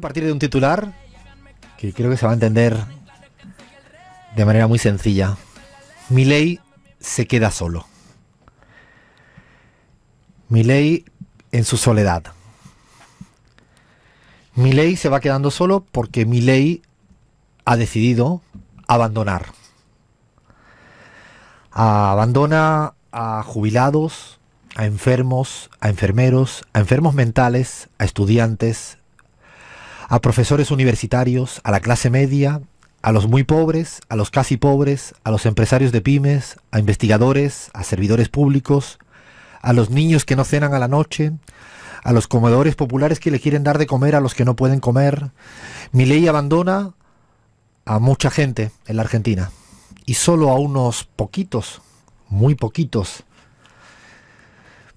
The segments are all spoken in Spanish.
Quiero partir de un titular que creo que se va a entender de manera muy sencilla. Milei se queda solo. Milei en su soledad. Milei se va quedando solo porque Milei ha decidido abandonar. Abandona a jubilados, a enfermos, a enfermeros, a enfermos mentales, a estudiantes, a profesores universitarios, a la clase media, a los muy pobres, a los casi pobres, a los empresarios de pymes, a investigadores, a servidores públicos, a los niños que no cenan a la noche, a los comedores populares que le quieren dar de comer a los que no pueden comer. Milei abandona a mucha gente en la Argentina y solo a unos poquitos, muy poquitos,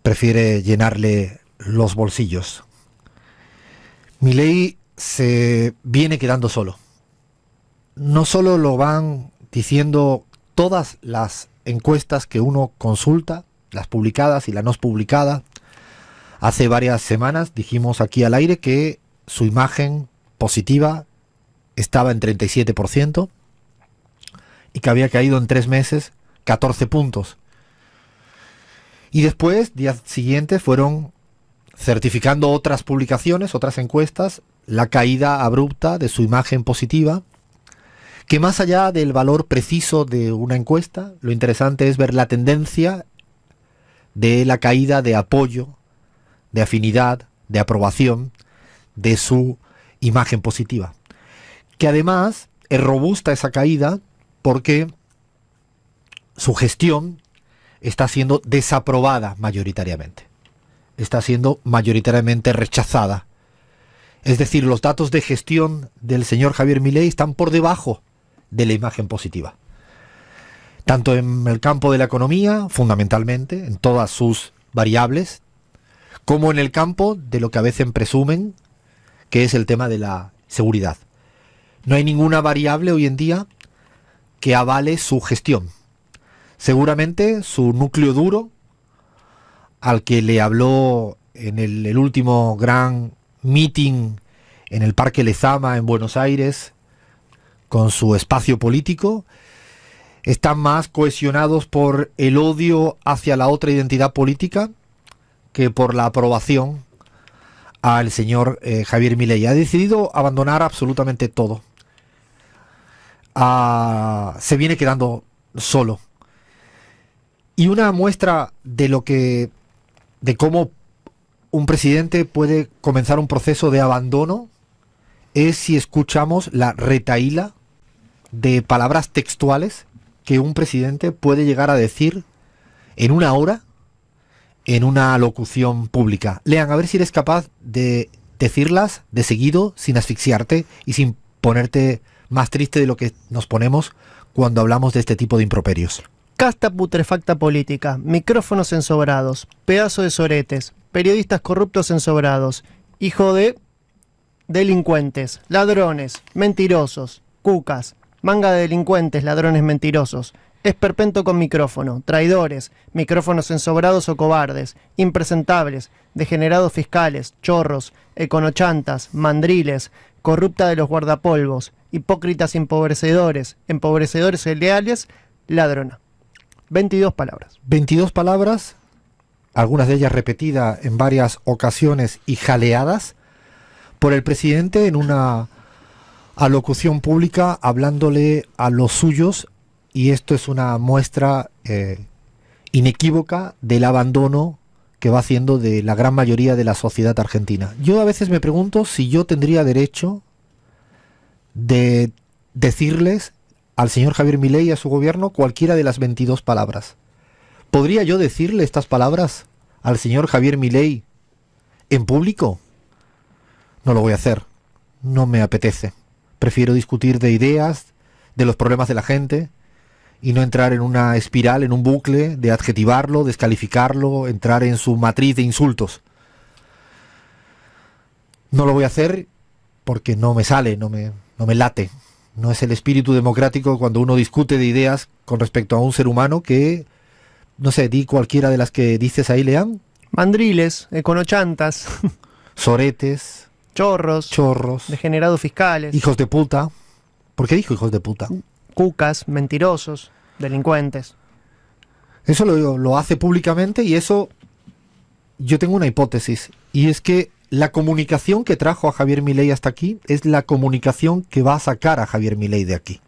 prefiere llenarle los bolsillos. Milei se viene quedando solo. No solo lo van diciendo todas las encuestas que uno consulta, las publicadas y las no publicadas. Hace varias semanas dijimos aquí al aire que su imagen positiva estaba en 37% y que había caído en 3 meses 14 puntos. Y después, días siguientes, fueron certificando otras publicaciones, otras encuestas, la caída abrupta de su imagen positiva, que más allá del valor preciso de una encuesta, lo interesante es ver la tendencia de la caída de apoyo, de afinidad, de aprobación de su imagen positiva. Que además es robusta esa caída porque su gestión está siendo desaprobada mayoritariamente. Está siendo mayoritariamente rechazada. Es decir, los datos de gestión del señor Javier Milei están por debajo de la imagen positiva. Tanto en el campo de la economía, fundamentalmente, en todas sus variables, como en el campo de lo que a veces presumen, que es el tema de la seguridad. No hay ninguna variable hoy en día que avale su gestión. Seguramente su núcleo duro, al que le habló en el último gran meeting en el Parque Lezama en Buenos Aires, con su espacio político, están más cohesionados por el odio hacia la otra identidad política que por la aprobación al señor Javier Milei. Ha decidido abandonar absolutamente todo. Se viene quedando solo. Y una muestra de cómo un presidente puede comenzar un proceso de abandono es si escuchamos la retahíla de palabras textuales que un presidente puede llegar a decir en una hora en una locución pública. Lean, a ver si eres capaz de decirlas de seguido sin asfixiarte y sin ponerte más triste de lo que nos ponemos cuando hablamos de este tipo de improperios. Casta putrefacta política, micrófonos ensobrados, pedazo de soretes, periodistas corruptos ensobrados, hijo de delincuentes, ladrones, mentirosos, cucas, manga de delincuentes, ladrones mentirosos, esperpento con micrófono, traidores, micrófonos ensobrados o cobardes, impresentables, degenerados fiscales, chorros, econochantas, mandriles, corrupta de los guardapolvos, hipócritas empobrecedores leales, ladrona. 22 palabras. 22 palabras, algunas de ellas repetidas en varias ocasiones y jaleadas por el presidente en una alocución pública hablándole a los suyos, y esto es una muestra inequívoca del abandono que va haciendo de la gran mayoría de la sociedad argentina. Yo a veces me pregunto si yo tendría derecho de decirles al señor Javier Milei y a su gobierno cualquiera de las 22 palabras. ¿Podría yo decirle estas palabras al señor Javier Milei en público? No lo voy a hacer. No me apetece. Prefiero discutir de ideas, de los problemas de la gente, y no entrar en una espiral, en un bucle de adjetivarlo, descalificarlo, entrar en su matriz de insultos. No lo voy a hacer porque no me sale, no me late. No es el espíritu democrático cuando uno discute de ideas con respecto a un ser humano que, no sé, di cualquiera de las que dices ahí, Leán. Mandriles, econochantas. Soretes. chorros, chorros, degenerados fiscales, hijos de puta. ¿Por qué dijo hijos de puta? cucas, mentirosos, delincuentes. Eso lo hace públicamente y eso yo tengo una hipótesis. Y es que la comunicación que trajo a Javier Milei hasta aquí es la comunicación que va a sacar a Javier Milei de aquí.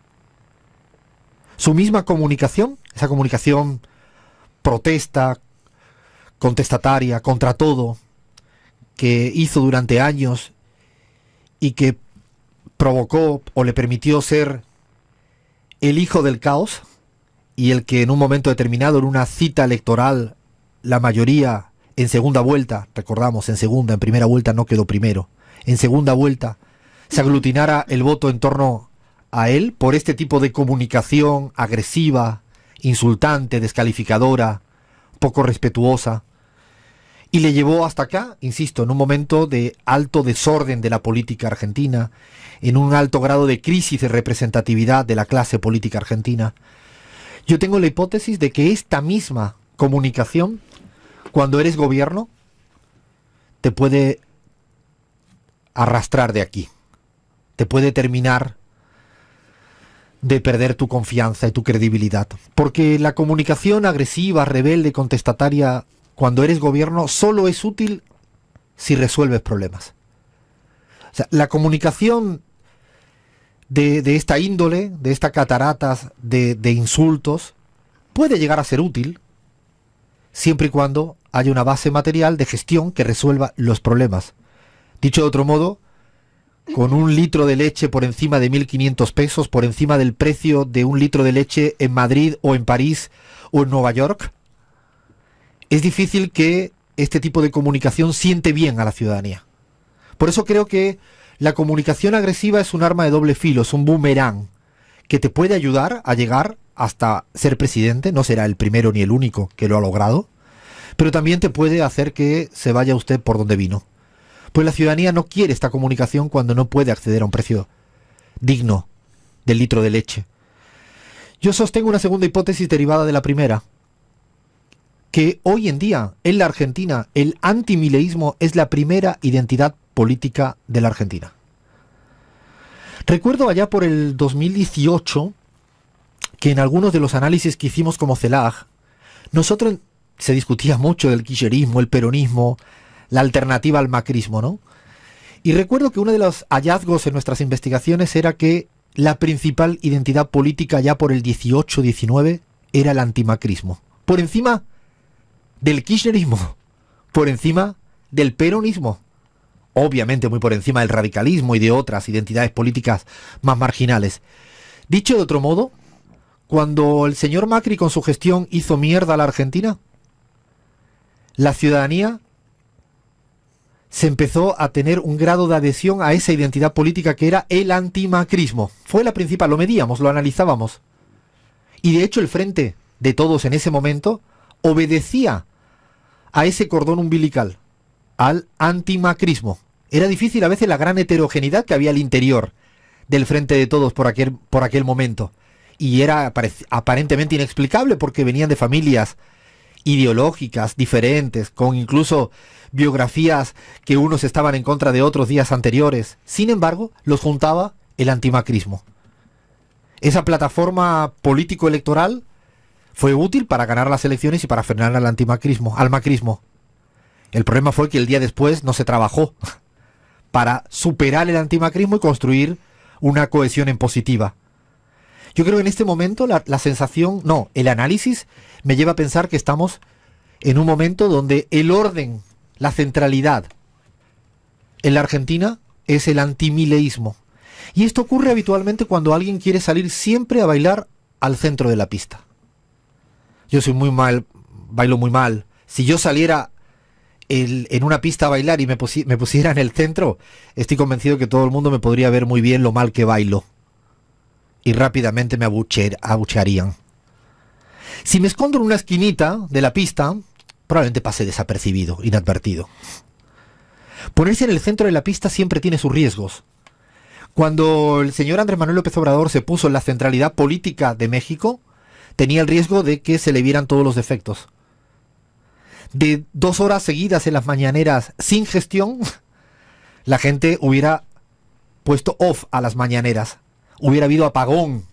Su misma comunicación, esa comunicación protesta, contestataria, contra todo, que hizo durante años y que provocó o le permitió ser el hijo del caos y el que en un momento determinado, en una cita electoral, la mayoría en segunda vuelta, recordamos, en primera vuelta no quedó primero, en segunda vuelta se aglutinara el voto en torno a él por este tipo de comunicación agresiva, insultante, descalificadora, poco respetuosa, y le llevó hasta acá, insisto, en un momento de alto desorden de la política argentina, en un alto grado de crisis de representatividad de la clase política argentina. Yo tengo la hipótesis de que esta misma comunicación, cuando eres gobierno, te puede arrastrar de aquí, te puede terminar de perder tu confianza y tu credibilidad. Porque la comunicación agresiva, rebelde, contestataria, cuando eres gobierno, solo es útil si resuelves problemas. O sea, la comunicación de esta índole, de estas cataratas de insultos, puede llegar a ser útil siempre y cuando haya una base material de gestión que resuelva los problemas. Dicho de otro modo, con un litro de leche por encima de 1.500 pesos, por encima del precio de un litro de leche en Madrid o en París o en Nueva York, es difícil que este tipo de comunicación siente bien a la ciudadanía. Por eso creo que la comunicación agresiva es un arma de doble filo, es un boomerang que te puede ayudar a llegar hasta ser presidente, no será el primero ni el único que lo ha logrado, pero también te puede hacer que se vaya usted por donde vino. Pues la ciudadanía no quiere esta comunicación cuando no puede acceder a un precio digno del litro de leche. Yo sostengo una segunda hipótesis derivada de la primera, que hoy en día, en la Argentina, el antimileísmo es la primera identidad política de la Argentina. Recuerdo allá por el 2018 que en algunos de los análisis que hicimos como CELAG, nosotros se discutía mucho del kirchnerismo, el peronismo, la alternativa al macrismo, ¿no? Y recuerdo que uno de los hallazgos en nuestras investigaciones era que la principal identidad política ya por el 18-19 era el antimacrismo. Por encima del kirchnerismo, por encima del peronismo, obviamente muy por encima del radicalismo y de otras identidades políticas más marginales. Dicho de otro modo, cuando el señor Macri con su gestión hizo mierda a la Argentina, la ciudadanía se empezó a tener un grado de adhesión a esa identidad política que era el antimacrismo. Fue la principal, lo medíamos, lo analizábamos. Y de hecho el frente de todos en ese momento obedecía a ese cordón umbilical, al antimacrismo. Era difícil a veces la gran heterogeneidad que había al interior del frente de todos por aquel momento. Y era aparentemente inexplicable porque venían de familias ideológicas diferentes, con incluso biografías que unos estaban en contra de otros días anteriores. Sin embargo, los juntaba el antimacrismo. Esa plataforma político-electoral fue útil para ganar las elecciones y para frenar al macrismo. El problema fue que el día después no se trabajó para superar el antimacrismo y construir una cohesión en positiva. Yo creo que en este momento la sensación, no, el análisis me lleva a pensar que estamos en un momento donde el orden, la centralidad en la Argentina es el antimileísmo. Y esto ocurre habitualmente cuando alguien quiere salir siempre a bailar al centro de la pista. Yo soy muy mal, bailo muy mal. Si yo saliera en una pista a bailar y me pusiera en el centro, estoy convencido que todo el mundo me podría ver muy bien lo mal que bailo. Y rápidamente me abuchearían. Si me escondo en una esquinita de la pista, probablemente pase desapercibido, inadvertido. Ponerse en el centro de la pista siempre tiene sus riesgos. Cuando el señor Andrés Manuel López Obrador se puso en la centralidad política de México, tenía el riesgo de que se le vieran todos los defectos. De 2 horas seguidas en las mañaneras sin gestión, la gente hubiera puesto off a las mañaneras, hubiera habido apagón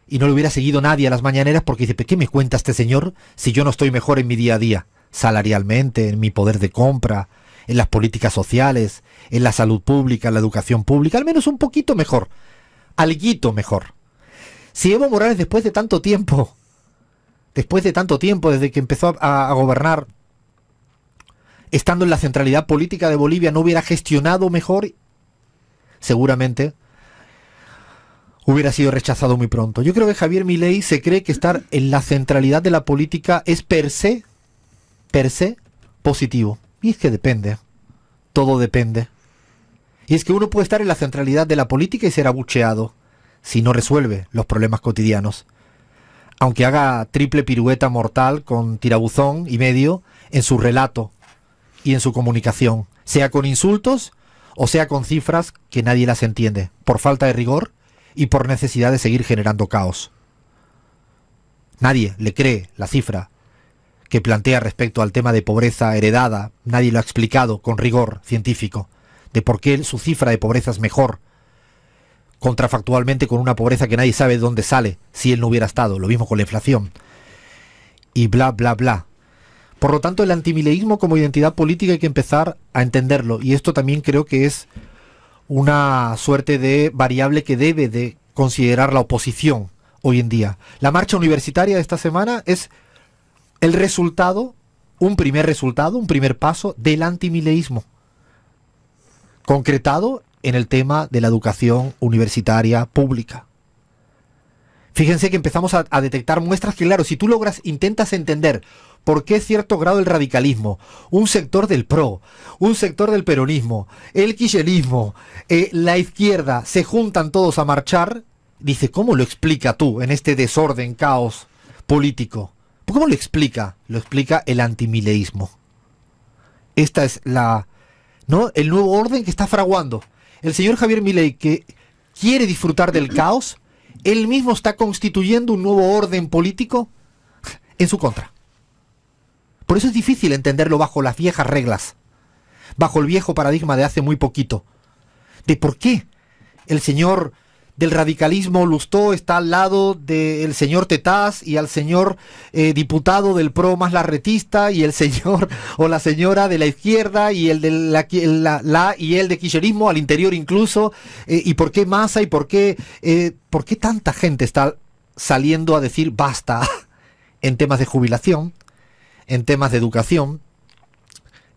y no le hubiera seguido nadie a las mañaneras porque dice, ¿qué me cuenta este señor si yo no estoy mejor en mi día a día? Salarialmente, en mi poder de compra, en las políticas sociales, en la salud pública, en la educación pública, al menos un poquito mejor, alguito mejor. Si Evo Morales después de tanto tiempo, desde que empezó a gobernar, estando en la centralidad política de Bolivia, no hubiera gestionado mejor, seguramente hubiera sido rechazado muy pronto. Yo creo que Javier Milei se cree que estar en la centralidad de la política es per se positivo. Y es que depende. Todo depende. Y es que uno puede estar en la centralidad de la política y ser abucheado si no resuelve los problemas cotidianos. Aunque haga triple pirueta mortal con tirabuzón y medio en su relato y en su comunicación, sea con insultos o sea con cifras que nadie las entiende, por falta de rigor y por necesidad de seguir generando caos. Nadie le cree la cifra que plantea respecto al tema de pobreza heredada, nadie lo ha explicado con rigor científico, de por qué su cifra de pobreza es mejor, contrafactualmente con una pobreza que nadie sabe de dónde sale, si él no hubiera estado, lo mismo con la inflación, y bla, bla, bla. Por lo tanto, el antimileísmo como identidad política hay que empezar a entenderlo, y esto también creo que es una suerte de variable que debe de considerar la oposición hoy en día. La marcha universitaria de esta semana es el resultado, un primer paso del antimileísmo, concretado en el tema de la educación universitaria pública. Fíjense que empezamos a detectar muestras que, claro, si tú intentas entender por qué cierto grado el radicalismo, un sector del PRO, un sector del peronismo, el kirchnerismo, la izquierda, se juntan todos a marchar, dice, ¿cómo lo explica tú en este desorden, caos político? ¿Cómo lo explica? Lo explica el antimileísmo. Esta es el nuevo orden que está fraguando. El señor Javier Milei, que quiere disfrutar del caos, él mismo está constituyendo un nuevo orden político en su contra. Por eso es difícil entenderlo bajo las viejas reglas, bajo el viejo paradigma de hace muy poquito, de por qué el señor del radicalismo Lustó está al lado del señor Tetaz y al señor diputado del PRO más larretista y el señor o la señora de la izquierda y el de y el de kirchnerismo al interior incluso, y por qué Massa y por qué tanta gente está saliendo a decir basta en temas de jubilación, en temas de educación,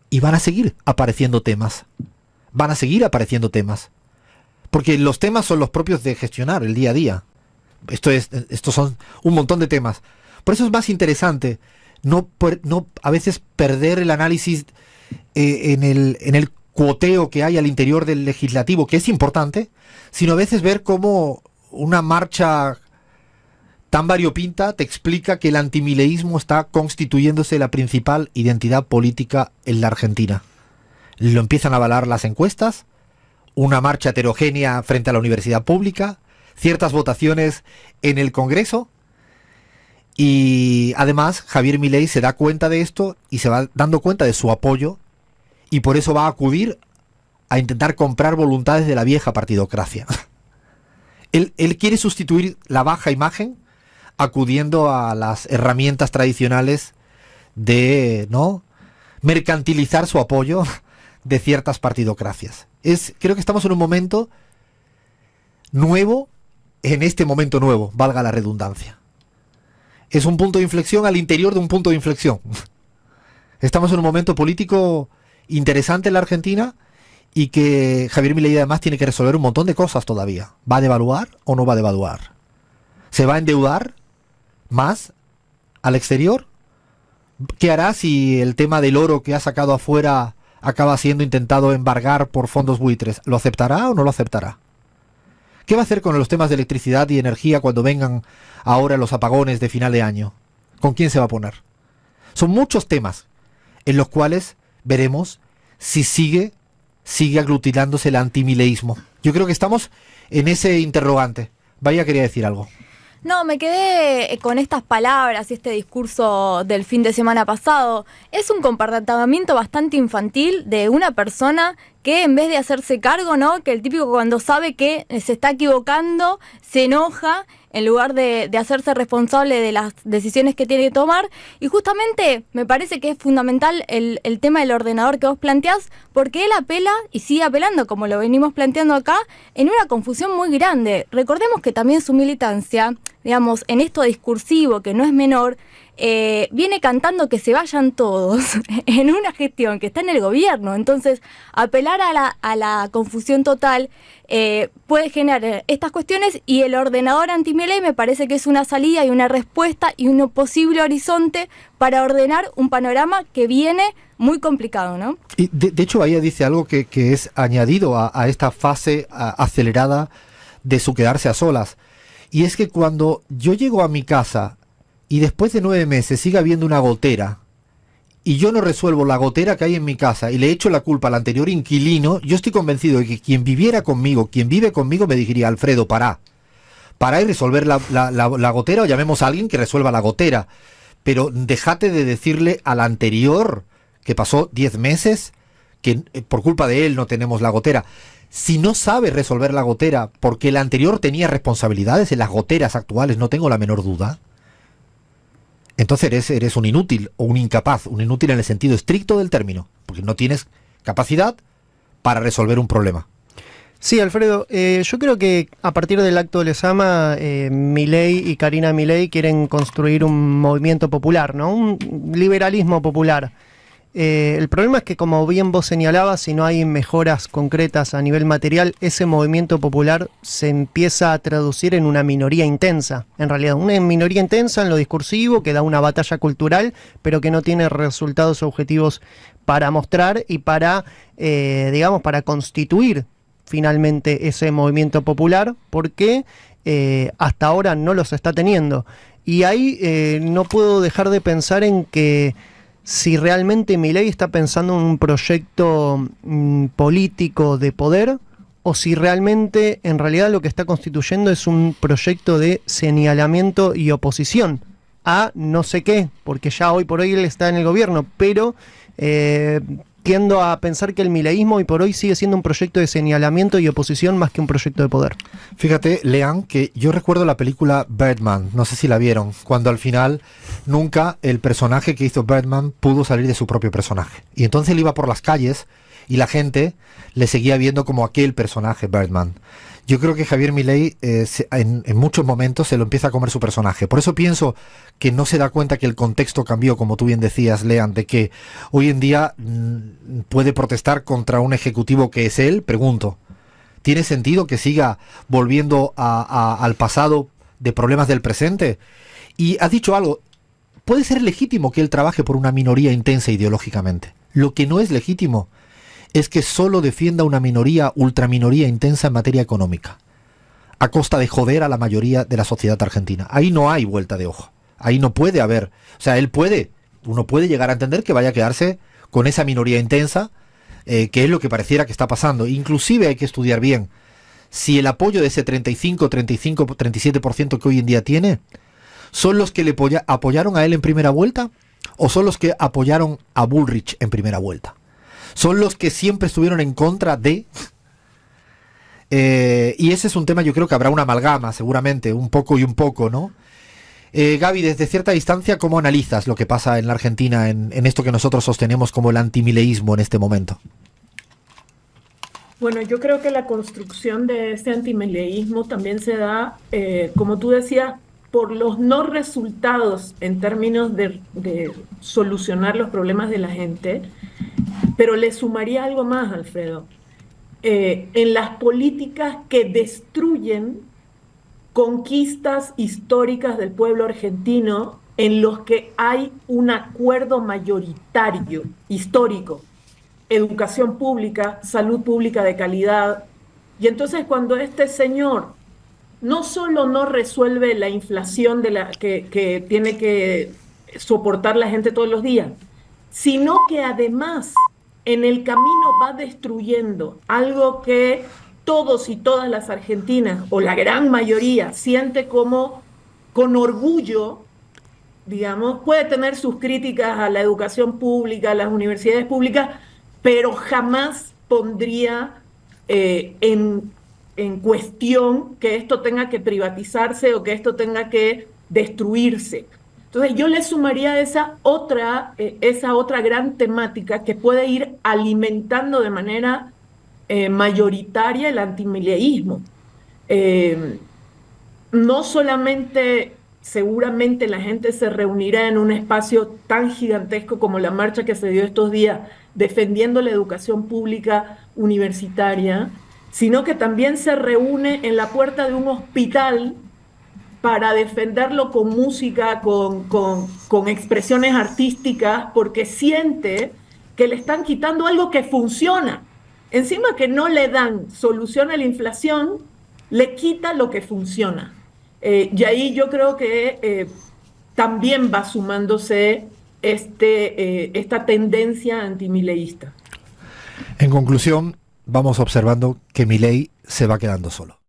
y van a seguir apareciendo temas, porque los temas son los propios de gestionar el día a día. Estos son un montón de temas. Por eso es más interesante no a veces perder el análisis en el cuoteo que hay al interior del legislativo, que es importante, sino a veces ver cómo una marcha tan variopinta te explica que el antimileísmo está constituyéndose la principal identidad política en la Argentina. Lo empiezan a avalar las encuestas, una marcha heterogénea frente a la universidad pública, ciertas votaciones en el Congreso, y además Javier Milei se da cuenta de esto y se va dando cuenta de su apoyo, y por eso va a acudir a intentar comprar voluntades de la vieja partidocracia. Él quiere sustituir la baja imagen acudiendo a las herramientas tradicionales de mercantilizar su apoyo de ciertas partidocracias. Creo que estamos en un momento nuevo, en este momento nuevo, valga la redundancia. Es un punto de inflexión al interior de un punto de inflexión. Estamos en un momento político interesante en la Argentina y que Javier Milei además tiene que resolver un montón de cosas todavía. ¿Va a devaluar o no va a devaluar? ¿Se va a endeudar más al exterior? ¿Qué hará si el tema del oro que ha sacado afuera acaba siendo intentado embargar por fondos buitres? ¿Lo aceptará o no lo aceptará? ¿Qué va a hacer con los temas de electricidad y energía cuando vengan ahora los apagones de final de año? ¿Con quién se va a poner? Son muchos temas en los cuales veremos si sigue aglutinándose el antimileísmo. Yo creo que estamos en ese interrogante. Vaya, quería decir algo. No, me quedé con estas palabras y este discurso del fin de semana pasado. Es un comportamiento bastante infantil de una persona que en vez de hacerse cargo, ¿no? Que el típico cuando sabe que se está equivocando, se enoja, en lugar de hacerse responsable de las decisiones que tiene que tomar. Y justamente me parece que es fundamental el tema del ordenador que vos planteás, porque él apela y sigue apelando, como lo venimos planteando acá, en una confusión muy grande. Recordemos que también su militancia, digamos, en esto discursivo, que no es menor, viene cantando que se vayan todos en una gestión que está en el gobierno. Entonces, apelar a la confusión total puede generar estas cuestiones, y el ordenador anti-Milei me parece que es una salida y una respuesta y un posible horizonte para ordenar un panorama que viene muy complicado, ¿no? Y de hecho, ella dice algo que es añadido a esta fase acelerada de su quedarse a solas. Y es que cuando yo llego a mi casa y después de 9 meses sigue habiendo una gotera, y yo no resuelvo la gotera que hay en mi casa y le echo la culpa al anterior inquilino, yo estoy convencido de que quien viviera conmigo, quien vive conmigo, me diría: Alfredo, para y resolver la gotera, o llamemos a alguien que resuelva la gotera. Pero déjate de decirle al anterior, que pasó 10 meses, que por culpa de él no tenemos la gotera. Si no sabe resolver la gotera porque el anterior tenía responsabilidades en las goteras actuales, no tengo la menor duda, entonces eres un inútil o un incapaz, un inútil en el sentido estricto del término, porque no tienes capacidad para resolver un problema. Sí, Alfredo, yo creo que a partir del acto de Lezama, Milei y Karina Milei quieren construir un movimiento popular, ¿no? Un liberalismo popular. El problema es que, como bien vos señalabas, si no hay mejoras concretas a nivel material, ese movimiento popular se empieza a traducir en una minoría intensa. En realidad, una minoría intensa en lo discursivo, que da una batalla cultural, pero que no tiene resultados objetivos para mostrar y para, digamos, para constituir finalmente ese movimiento popular, porque hasta ahora no los está teniendo. Y ahí no puedo dejar de pensar en que si realmente Milei está pensando en un proyecto político de poder, o si realmente, en realidad, lo que está constituyendo es un proyecto de señalamiento y oposición a no sé qué, porque ya hoy por hoy él está en el gobierno, pero tiendo a pensar que el mileísmo hoy por hoy sigue siendo un proyecto de señalamiento y oposición más que un proyecto de poder. Fíjate, Lean, que yo recuerdo la película Birdman, no sé si la vieron, cuando al final nunca el personaje que hizo Birdman pudo salir de su propio personaje. Y entonces él iba por las calles y la gente le seguía viendo como aquel personaje Birdman. Yo creo que Javier Milei en muchos momentos se lo empieza a comer su personaje. Por eso pienso que no se da cuenta que el contexto cambió, como tú bien decías, Lean, de que hoy en día puede protestar contra un ejecutivo que es él. Pregunto, ¿tiene sentido que siga volviendo al pasado de problemas del presente? Y has dicho algo, puede ser legítimo que él trabaje por una minoría intensa ideológicamente. Lo que no es legítimo es que solo defienda una minoría, ultraminoría intensa en materia económica, a costa de joder a la mayoría de la sociedad argentina. Ahí no hay vuelta de hoja. Ahí no puede haber. O sea, uno puede llegar a entender que vaya a quedarse con esa minoría intensa, que es lo que pareciera que está pasando. Inclusive hay que estudiar bien si el apoyo de ese 37% que hoy en día tiene, ¿son los que le apoyaron a él en primera vuelta? ¿O son los que apoyaron a Bullrich en primera vuelta? Son los que siempre estuvieron en contra de... y ese es un tema, yo creo que habrá una amalgama, seguramente, un poco y un poco, ¿no? Gaby, desde cierta distancia, ¿cómo analizas lo que pasa en la Argentina en esto que nosotros sostenemos como el antimileísmo en este momento? Bueno, yo creo que la construcción de ese antimileísmo también se da, como tú decías, por los no resultados en términos de solucionar los problemas de la gente. Pero le sumaría algo más, Alfredo. En las políticas que destruyen conquistas históricas del pueblo argentino, en los que hay un acuerdo mayoritario, histórico, educación pública, salud pública de calidad. Y entonces cuando este señor no solo no resuelve la inflación que tiene que soportar la gente todos los días, sino que además en el camino va destruyendo algo que todos y todas las argentinas, o la gran mayoría, siente como con orgullo, digamos, puede tener sus críticas a la educación pública, a las universidades públicas, pero jamás pondría en cuestión que esto tenga que privatizarse o que esto tenga que destruirse. Entonces yo le sumaría esa otra gran temática que puede ir alimentando de manera mayoritaria el antimileísmo. No solamente seguramente la gente se reunirá en un espacio tan gigantesco como la marcha que se dio estos días defendiendo la educación pública universitaria, sino que también se reúne en la puerta de un hospital para defenderlo con música, con expresiones artísticas, porque siente que le están quitando algo que funciona. Encima que no le dan solución a la inflación, le quita lo que funciona. Y ahí yo creo que también va sumándose esta tendencia antimileísta. En conclusión, vamos observando que Milei se va quedando solo.